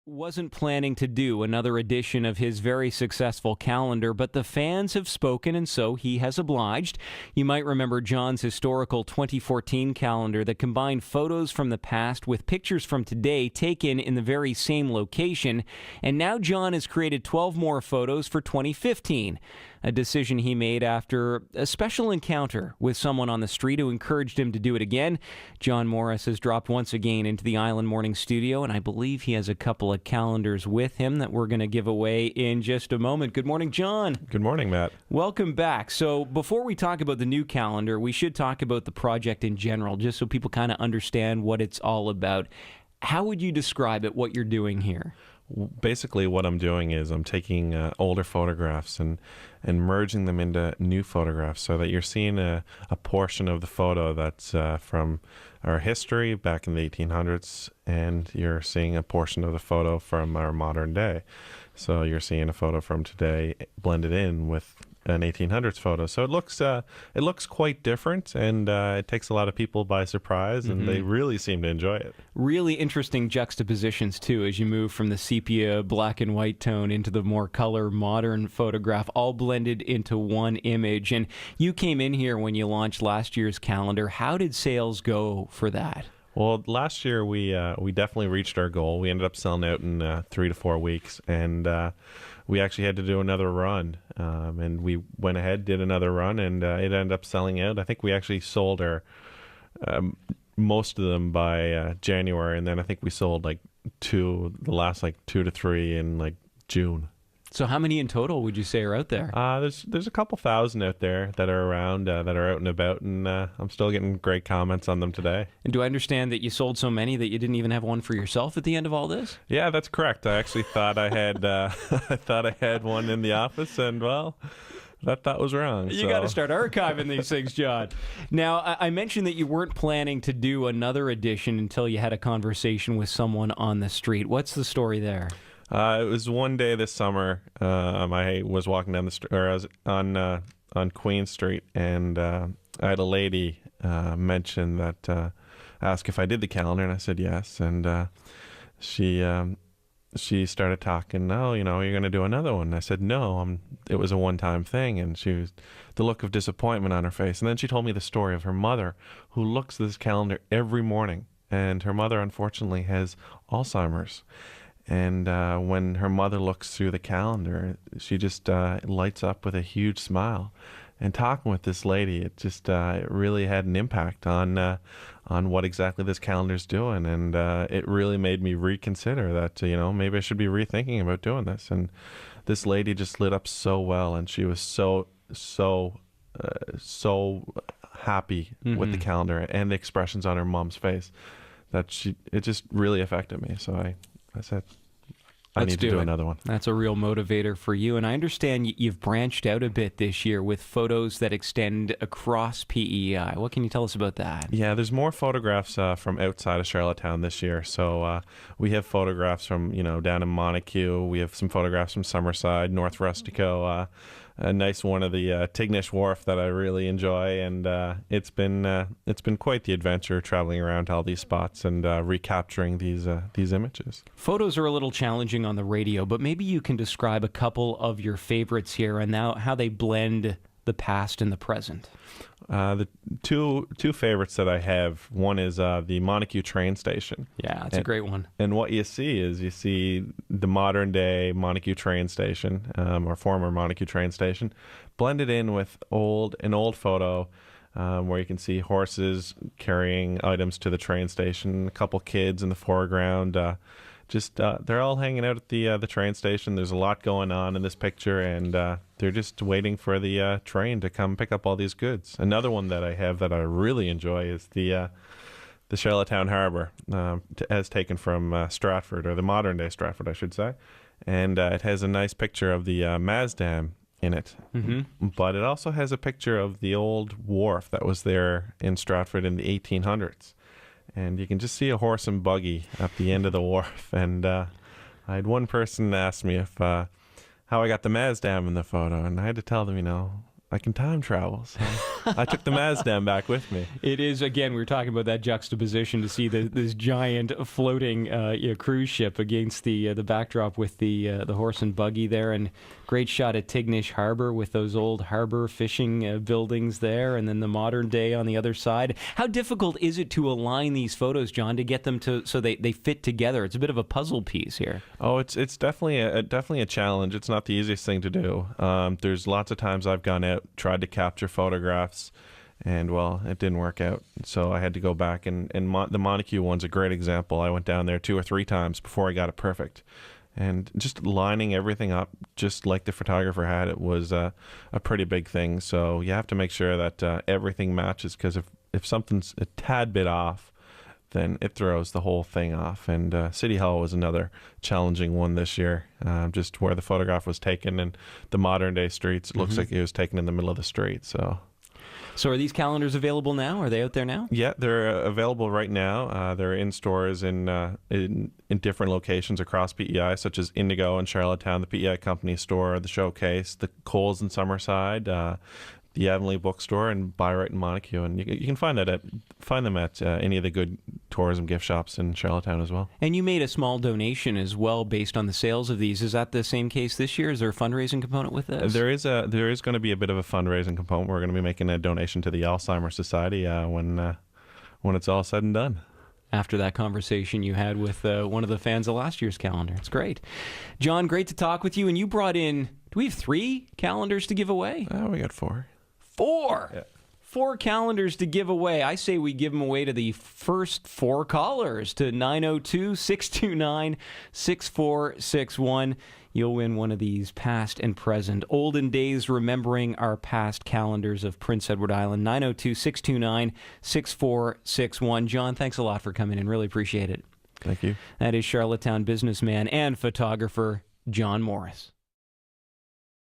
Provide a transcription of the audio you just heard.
wasn't planning to do another edition of his very successful calendar, but the fans have spoken, and so he has obliged. You might remember John's historical 2014 calendar that combined photos from the past with pictures from today taken in the very same location, and now John has created 12 more photos for 2015, a decision he made after a special encounter with someone on the street who encouraged him to do it again. John Morris has dropped once again into the Island Morning studio, and I believe he has a couple of calendars with him that we're going to give away in just a moment. Good morning, John. Good morning, Matt. Welcome back. So before we talk about the new calendar, we should talk about the project in general, just so people kind of understand what it's all about. How would you describe it, what you're doing here? Basically, what I'm doing is I'm taking older photographs and merging them into new photographs so that you're seeing a portion of the photo that's from our history back in the 1800s, and you're seeing a portion of the photo from our modern day. So you're seeing a photo from today blended in with an 1800s photo. So it looks quite different, and it takes a lot of people by surprise, and they really seem to enjoy it. Really interesting juxtapositions, too, as you move from the sepia black and white tone into the more color modern photograph, all blended into one image. And you came in here when you launched last year's calendar. How did sales go for that? Well, last year we definitely reached our goal. We ended up selling out in 3 to 4 weeks, and we actually had to do another run. And we went ahead, did another run, and it ended up selling out. I think we actually sold our most of them by January, and then I think we sold the last 2 to 3 in June. So how many in total would you say are out there? There's a couple thousand out there that are around, that are out and about, and I'm still getting great comments on them today. And do I understand that you sold so many that you didn't even have one for yourself at the end of all this? Yeah, that's correct. I actually thought I had I thought I had one in the office, and well, that was wrong. You got to start archiving these things, John. Now, I mentioned that you weren't planning to do another edition until you had a conversation with someone on the street. What's the story there? It was one day this summer. I was walking down the street, or I was on Queen Street, and I had a lady mention that, ask if I did the calendar, and I said yes. And she started talking. Oh, you're going to do another one. And I said no. It was a one-time thing, and she was the look of disappointment on her face. And then she told me the story of her mother, who looks at this calendar every morning, and her mother unfortunately has Alzheimer's. And when her mother looks through the calendar, she just lights up with a huge smile. And talking with this lady, it just it really had an impact on what exactly this calendar's doing. And it really made me reconsider that, maybe I should be rethinking about doing this. And this lady just lit up so well, and she was so happy with the calendar and the expressions on her mom's face that it just really affected me. So I said, I need to do another one. That's a real motivator for you. And I understand you've branched out a bit this year with photos that extend across PEI. What can you tell us about that? Yeah, there's more photographs from outside of Charlottetown this year. So we have photographs from, down in Montague. We have some photographs from Summerside, North Rustico. A nice one of the Tignish Wharf that I really enjoy, and it's been quite the adventure traveling around to all these spots and recapturing these images. Photos are a little challenging on the radio, but maybe you can describe a couple of your favorites here and how they blend the past and the present. The two favorites that I have, one is the Montague train station. Yeah, that's a great one. And what you see the modern day Montague train station, or former Montague train station, blended in with an old photo where you can see horses carrying items to the train station, a couple kids in the foreground. They're all hanging out at the train station. There's a lot going on in this picture, and they're just waiting for the train to come pick up all these goods. Another one that I have that I really enjoy is the Charlottetown Harbor, as taken from Stratford, or the modern day Stratford, I should say. And it has a nice picture of the Maz Dam in it. Mm-hmm. But it also has a picture of the old wharf that was there in Stratford in the 1800s. And you can just see a horse and buggy at the end of the wharf. And I had one person ask me how I got the Maz Dam in the photo. And I had to tell them, I can time travel. So I took the Mazda back with me. It is, again, we were talking about that juxtaposition to see this giant floating cruise ship against the backdrop with the horse and buggy there, and great shot at Tignish Harbor with those old harbor fishing buildings there, and then the modern day on the other side. How difficult is it to align these photos, John, to get them so they fit together? It's a bit of a puzzle piece here. Oh, it's definitely a challenge. It's not the easiest thing to do. There's lots of times I've gone out, tried to capture photographs, and well, it didn't work out. So I had to go back, and the Montague one's a great example. I went down there 2 or 3 times before I got it perfect. And just lining everything up, just like the photographer had, it was a pretty big thing. So you have to make sure that everything matches, because if something's a tad bit off, then it throws the whole thing off. And City Hall was another challenging one this year, just where the photograph was taken and the modern day streets. It looks like it was taken in the middle of the street. So are these calendars available now? Are they out there now? Yeah, they're available right now. They're in stores in different locations across PEI, such as Indigo in Charlottetown, the PEI Company store, the Showcase, the Coles in Summerside, the Avonlea Bookstore, and Buy-Right in Montague. And you can find them at any of the good tourism gift shops in Charlottetown as well. And you made a small donation as well based on the sales of these. Is that the same case this year? Is there a fundraising component with this? There is going to be a bit of a fundraising component. We're going to be making a donation to the Alzheimer's Society when it's all said and done. After that conversation you had with one of the fans of last year's calendar. It's great. John, great to talk with you. And you brought in, do we have 3 calendars to give away? We got 4. 4? Yeah. 4 calendars to give away. I say we give them away to the first 4 callers to 902-629-6461. You'll win one of these past and present Olden Days Remembering Our Past calendars of Prince Edward Island. 902-629-6461. John, thanks a lot for coming in. Really appreciate it. Thank you. That is Charlottetown businessman and photographer John Morris.